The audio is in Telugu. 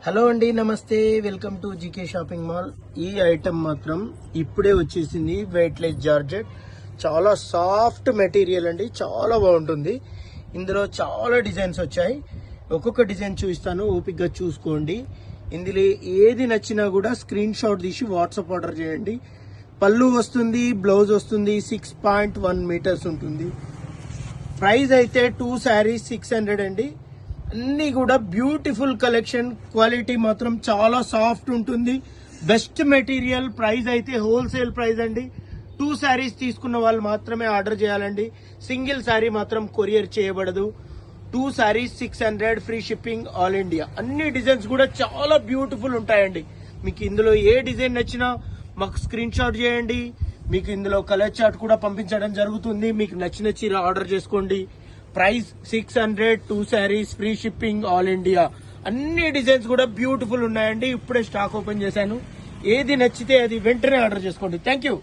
హలో అండి, నమస్తే. Welcome to GK shopping mall. ఈ ఐటమ్ మాత్రం ఇప్పుడే వచ్చేసింది. వెయిట్లెస్ జార్జెట్, చాలా సాఫ్ట్ మెటీరియల్ అండి, చాలా బాగుంటుంది. ఇందులో చాలా డిజైన్స్ వచ్చాయి. ఒక్కొక్క డిజైన్ చూపిస్తాను, ఓపిక్గా చూసుకోండి. ఇందులో ఏది నచ్చినా కూడా స్క్రీన్ షాట్ తీసి వాట్సాప్ ఆర్డర్ చేయండి. పళ్ళు వస్తుంది, బ్లౌజ్ వస్తుంది, 6.1 మీటర్స్ ఉంటుంది. ప్రైస్ అయితే 2 శారీస్ 600 అండి. అన్ని కూడా బ్యూటిఫుల్ కలెక్షన్. క్వాలిటీ మాత్రం చాలా సాఫ్ట్ ఉంటుంది, బెస్ట్ మెటీరియల్. ప్రైస్ అయితే హోల్సేల్ ప్రైస్ అండి. 2 శారీస్ తీసుకున్న వాళ్ళు మాత్రమే ఆర్డర్ చేయాలండి. సింగిల్ శారీ మాత్రం కొరియర్ చేయబడదు. 2 saris 600, free shipping, all India. అన్ని డిజైన్స్ కూడా చాలా బ్యూటిఫుల్ ఉంటాయండి. మీకు ఇందులో ఏ డిజైన్ నచ్చినా మాకు స్క్రీన్ షాట్ చేయండి. మీకు ఇందులో కలర్ చార్ట్ కూడా పంపించడం జరుగుతుంది. మీకు నచ్చిన చీర ఆర్డర్ చేసుకోండి. Price 600, 2 saris, free shipping, all India. అన్ని డిజైన్స్ కూడా బ్యూటిఫుల్ ఉన్నాయండి. ఇప్పుడే స్టాక్ ఓపెన్ చేశాను. ఏది నచ్చితే అది వెంటనే ఆర్డర్ చేసుకోండి. Thank you.